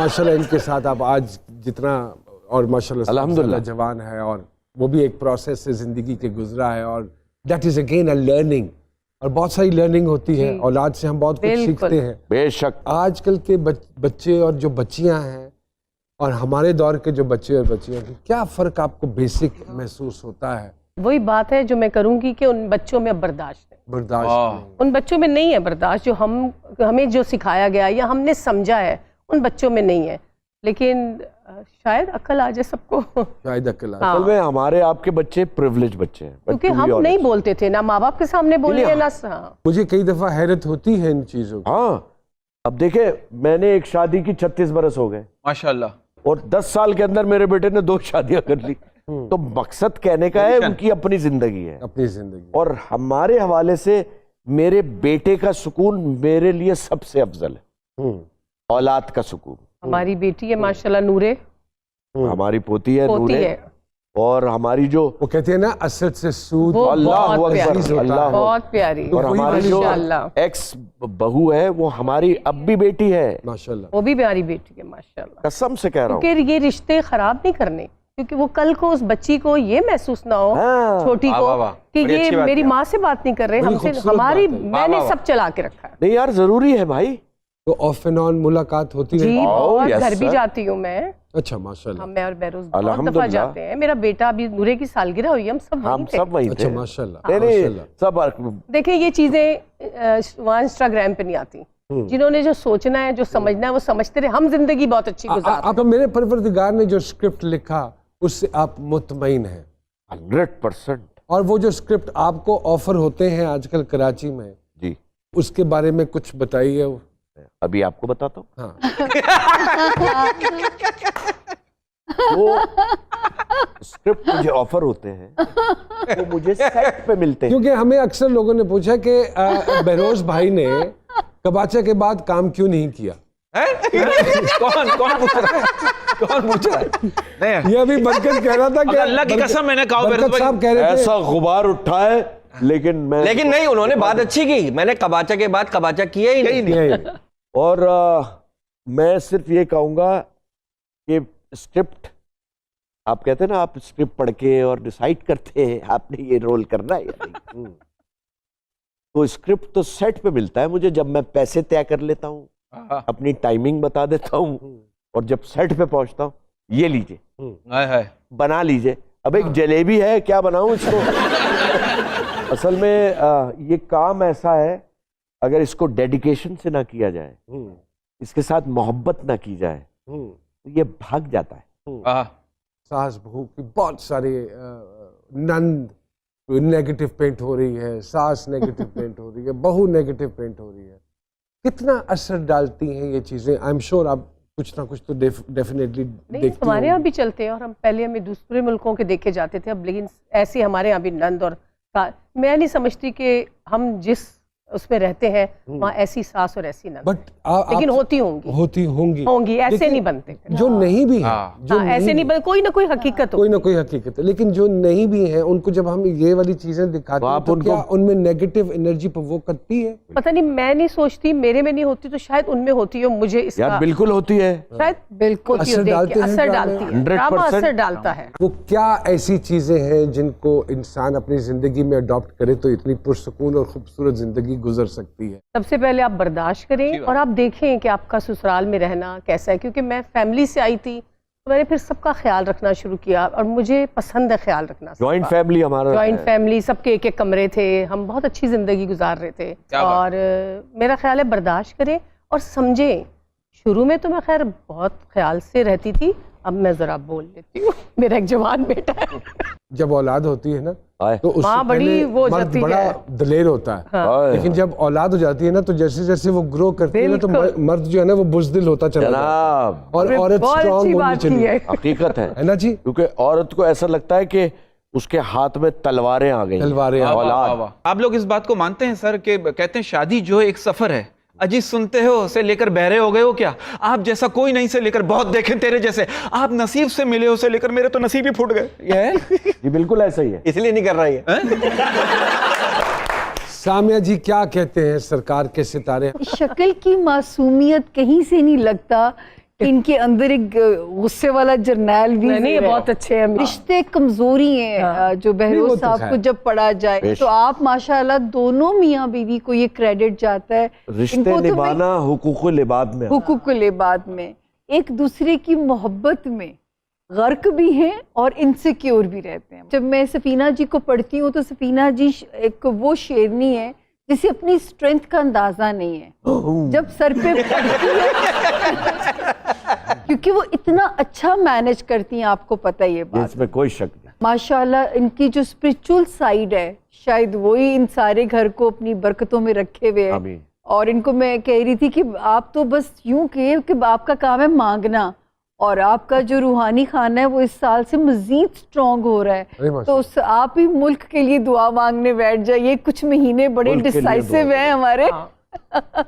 माशाल्लाह इनके साथ आप आज जितना और माशाल्लाह अल्हम्दुलिल्लाह जवान है और वो भी एक प्रोसेस से ज़िंदगी के गुजरा है और that is again a learning और बहुत सारी लर्निंग होती है औलाद से हम बहुत कुछ सीखते हैं। बेशक आजकल के बच्चे और जो बच्चियां हैं और हमारे दौर के जो बच्चे और बच्चियां हैं क्या फ़र्क आपको बेसिक महसूस होता है? वही बात है जो मैं करूंगी कि उन बच्चों में अब बर्दाश्त है, बर्दाश्त उन बच्चों में नहीं है बर्दाश्त, जो हमें जो सिखाया गया या हमने समझा है उन बच्चों में नहीं है। लेकिन शायद अक्ल आ जाए सबको, शायद अक्ल हाँ। असल में हमारे आपके बच्चे प्रिविलेज बच्चे हैं, क्योंकि हम नहीं बोलते थे, ना माँ बाप के सामने बोलिए ना। हाँ। मुझे कई दफा हैरत होती है इन चीजों की। हाँ, अब देखे मैंने एक शादी की 36 बरस हो गए माशाल्लाह, और 10 साल के अंदर मेरे बेटे ने 2 शादियां कर ली। तो मकसद कहने का है उनकी अपनी जिंदगी है, अपनी जिंदगी, और हमारे हवाले से मेरे बेटे का सुकून मेरे लिए सबसे अफजल है, औलाद का सुकून। हमारी बेटी है माशाल्लाह नूरे, हमारी पोती है नूरे, और हमारी जो वो कहते हैं ना असद से सूद, अल्लाह बहुत अकबर, अल्लाह, बहुत प्यारी। और हमारी जो एक्स बहू है वो हमारी अब भी बेटी है माशाल्लाह, वो भी प्यारी बेटी है माशाल्लाह। कसम से कह रहा हूँ, क्योंकि ये रिश्ते खराब नहीं करने, क्योंकि वो कल को उस बच्ची को ये महसूस ना हो, हाँ। छोटी वाह, को, वाह, वाह। कि बड़ी ये अच्छी बात मेरी है। माँ से बात नहीं कर रहे, बड़ी हमसे खूबसूरत हमारी बात है। मैंने वाह, वाह। सब चला के रखा है नहीं यार जरूरी है भाई। तो ऑफ एंड ऑन मुलाकात होती जी। रहती है? और yes, घर भी sir। जाती हूँ मैं। अच्छा माशाल्लाह, मैं और बेरोज बहुत दफा अल्हम्दुलिल्लाह। जाते हैं। मेरा बेटा अभी नूरे की सालगिरह हुई, हम सब हम वहीं थे। सब वहीं अच्छा थे। माशाल्लाह, नहीं नहीं, माशाल्लाह। सब देखिए ये चीजें वहाँ इंस्टाग्राम पे नहीं आती। जिन्होंने जो सोचना है, जो समझना है, वो समझते रहे। हम जिंदगी बहुत अच्छी गुजार आप मेरे परवरदिगार ने जो स्क्रिप्ट लिखा उससे आप मुतमईन हैं? 100%। और वो जो स्क्रिप्ट आपको ऑफर होते हैं आजकल कराची में, जी, उसके बारे में कुछ बताइए। अभी आपको बताता हूँ। हाँ, वो स्क्रिप्ट मुझे ऑफर होते हैं, वो मुझे सेट पे मिलते हैं। क्योंकि हमें अक्सर लोगों ने पूछा कि बहरोज भाई ने कबाचा के बाद काम क्यों नहीं किया। कौन कौन पूछ रहा है, कौन पूछ रहा है? नहीं, ये अभी बरकत कह रहा था कि अल्लाह की कसम मैंने कहा बरकत साहब कह रहे थे ऐसा गुबार उठा है, लेकिन नहीं, उन्होंने बात अच्छी की। मैंने कबाचा के बाद कबाचा किया ही नहीं। नहीं। और मैं सिर्फ ये कहूंगा कि स्क्रिप्ट, आप कहते हैं ना, आप स्क्रिप्ट पढ़ के और डिसाइड करते हैं आपने ये रोल करना है या नहीं। तो स्क्रिप्ट तो सेट पे मिलता है मुझे, जब मैं पैसे तय कर लेता हूँ, अपनी टाइमिंग बता देता हूँ, और जब सेट पे पहुंचता हूँ, ये लीजिए, हाय हाय, बना लीजिए। अब एक जलेबी है, क्या बनाऊं इसको। असल में ये काम ऐसा है, अगर इसको डेडिकेशन से ना किया जाए, इसके साथ मोहब्बत ना की जाए, तो ये भाग जाता है। सास बहू की बहुत सारे नंद नेगेटिव पेंट हो रही है, सास नेगेटिव पेंट हो रही है, बहू नेगेटिव पेंट हो रही है। कितना असर डालती हैं ये चीजें? आई एम श्योर आप कुछ ना कुछ तो डेफिनेटली देखती हमारे यहाँ भी चलते हैं, और हम पहले हमें दूसरे मुल्कों के देखे जाते थे, अब लेकिन ऐसे हमारे यहाँ भी नंद और मैं नहीं समझती कि हम जिस उसमें रहते हैं वहाँ ऐसी सास और ऐसी नंद, बट लेकिन होती होंगी, ऐसे नहीं बनते। जो नहीं भी है, जो ऐसे नहीं बनते, कोई ना कोई हकीकत कोई ना कोई हकीकत है। लेकिन जो नहीं भी है, उनको जब हम ये वाली चीजें दिखाते हैं, तो क्या उनमें नेगेटिव एनर्जी प्रोवोक करती है? पता नहीं, मैं नहीं सोचती, मेरे में नहीं होती तो शायद उनमें होती हो। मुझे इसका यार बिल्कुल होती है, शायद बिल्कुल असर डालती है, ड्रामा असर डालता है। वो क्या ऐसी चीजें हैं जिनको इंसान अपनी जिंदगी में अडॉप्ट करे तो इतनी पुरसुकून और खूबसूरत जिंदगी गुजर सकती है? सबसे पहले आप बर्दाश्त करें और आप देखें कि आपका ससुराल में रहना कैसा है। क्योंकि मैं फैमिली से आई थी, तो मैंने फिर सबका ख्याल रखना शुरू किया, और मुझे पसंद है ख्याल रखना। जॉइंट फैमिली हमारा, जॉइंट फैमिली, सबके एक एक कमरे थे, हम बहुत अच्छी जिंदगी गुजार रहे थे। और मेरा ख्याल है बर्दाश्त करें और समझें। शुरू में तो मैं खैर बहुत ख्याल से रहती थी, अब मैं जरा बोल लेती हूँ। मेरा एक जवान बेटा है। जब औलाद होती है ना, तो उससे माँ बड़ी वो मर्द जाती बड़ा है, दलेर होता है। हाँ। लेकिन जब औलाद हो जाती है ना, तो जैसे जैसे वो ग्रो करती है ना, तो मर्द जो है ना वो बुज़दिल होता चला जाता है, और औरत स्ट्रांग होनी चाहिए। हकीकत है ना जी, क्योंकि औरत को ऐसा लगता है कि उसके हाथ में तलवारें आ गई, औलाद। आप लोग इस बात को मानते हैं सर कि कहते हैं शादी जो है एक सफर है? अजीज सुनते हो से लेकर बहरे हो गए हो क्या? आप जैसा कोई नहीं से लेकर बहुत देखे तेरे जैसे, आप नसीब से मिले हो से लेकर मेरे तो नसीब ही फूट गए। ये बिल्कुल ऐसा ही है, इसलिए नहीं कर रहा है। सामिया जी क्या कहते हैं सरकार के सितारे? शक्ल की मासूमियत कहीं से नहीं लगता इनके अंदर एक गुस्से वाला जर्नैल भी नहीं, ये है। बहुत अच्छे हैं। रिश्ते कमजोरी हैं हाँ। जो नहीं, बहरोज वो तो साहब खैर। को जब पढ़ा जाए तो आप माशाल्लाह दोनों मियाँ बीवी को ये क्रेडिट जाता है। रिश्ते इनको तो निभाना हुकूकुल इबाद में हुकूकुल इबाद में एक दूसरे की मोहब्बत में गर्क भी हैं और इनसिक्योर भी रहते हैं। जब मैं सफीना जी को पढ़ती हूँ तो सफीना जी एक वो शेरनी है जिसे अपनी स्ट्रेंथ का अंदाजा नहीं है जब सर पे पड़ती है क्योंकि वो इतना अच्छा मैनेज करती हैं, आपको पता ही है बात। इसमें कोई शक नहीं। माशाल्लाह इनकी जो स्पिरिचुअल साइड है शायद वही इन सारे घर को अपनी बरकतों में रखे हुए है। आमीन। और इनको मैं कह रही थी कि आप तो बस यूं कहे कि आपका काम है मांगना और आपका जो रूहानी खाना है वो इस साल से मजीद स्ट्रॉन्ग हो रहा अरे है। तो आप ही मुल्क के लिए दुआ मांगने बैठ जाइए, कुछ महीने बड़े मुल्क के लिए डिसाइसिव दुआ हैं हमारे।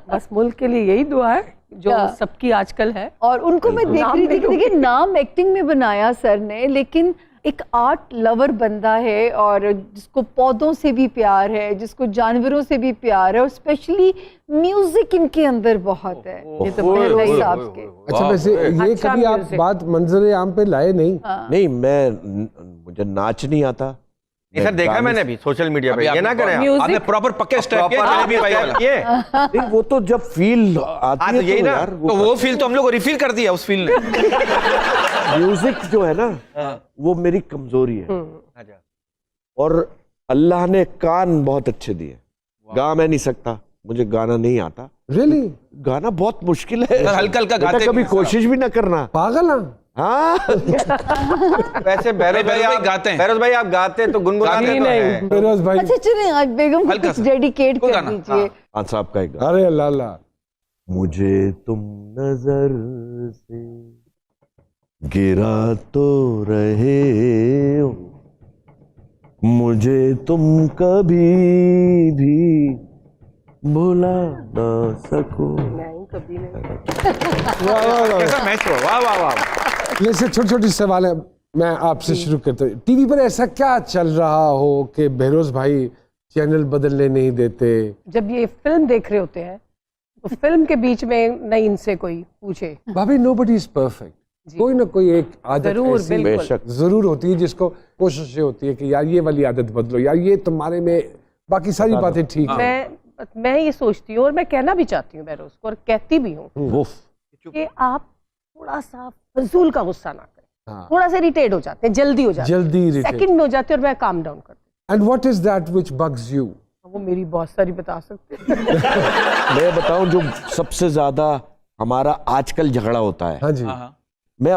बस मुल्क के लिए यही दुआ है जो हाँ। सबकी आजकल है। और उनको मैं देख नाम रही थी कि नहीं देखिए नाम एक्टिंग में बनाया सर ने, लेकिन एक आर्ट लवर बंदा है और जिसको पौधों से भी प्यार है, जिसको जानवरों से भी प्यार है और स्पेशली म्यूजिक इनके अंदर बहुत है। ये तो बहरोज साहब के। अच्छा, वैसे ये अच्छा कभी आप music। बात मंजर आम पे लाए नहीं? नहीं, मुझे नाच नहीं आता। सर देखा है मैंने भी सोशल मीडिया पे, ये ना करें आप। Music- आपने प्रॉपर पक्के स्टेप किए Proper जलेबी भाई वाला। ये नहीं, वो तो जब फील आती हाँ, है तो यही तो ना। यार तो वो फील तो हम लोग को रिफिल कर दिया उस फील ने। म्यूजिक जो है ना वो मेरी कमजोरी है। और अल्लाह ने कान बहुत अच्छे दिए। गा मैं नहीं सकता, मुझे गाना नहीं आता। रियली? गाना बहुत मुश्किल है। सर, हल्का-हल्का बेटा, गाते कभी भी हैं, कोशिश भी ना करना। पागल हाँ? हाँ। वैसे बहरोज भाई आप गाते हैं। बहरोज भाई आप गाते हैं तो गुनगुनाते नहीं, तो नहीं। हैं। फिरोज भाई। अच्छा चलिए आज बेगम को हल्का कुछ सा। डेडिकेट कोई कर गाना, दीजिए। खान साहब का एक गाना। अरे अल्लाह अल्लाह। मुझे तुम नजर से गिरा तो रहे हो, मुझे तुम कभी भी भुला ना सको। नहीं, कभी नहीं। वाह वाह वाह। कैसा मैच हुआ, वाह वाह वाह। ये से छोटे छोटे सवाल है, मैं आपसे शुरू करता हूँ। टीवी पर ऐसा क्या चल रहा हो कि बहरोज भाई चैनल बदलने नहीं देते? जब ये फिल्म देख रहे होते हैं तो फिल्म के बीच में नहीं इनसे कोई पूछे। भाभी नोबडी इज परफेक्ट। कोई ना कोई एक आदत जरूर, ऐसी बिल्कुल। बेशक। जरूर होती है जिसको कोशिश ये होती है कि यार ये वाली आदत बदलो, यार ये तुम्हारे में, बाकी सारी बातें ठीक है। मैं ये सोचती हूँ और मैं कहना भी चाहती हूँ बहरोज को और कहती भी हूँ उफ। कि आप थोड़ा सा फजूल का गुस्सा ना करें। हाँ। थोड़ा सा इरिटेट हो जाते हैं, जल्दी हो जाते हैं, जल्दी irritate। सेकंड में हो जाते हैं और मैं काम डाउन करती and what is that which bugs you? हूँ। वो मेरी बहुत सारी बता सकते हैं। मैं बताऊं जो सबसे ज्यादा हमारा आजकल झगड़ा होता है, हाँ जी। हाँ, हाँ।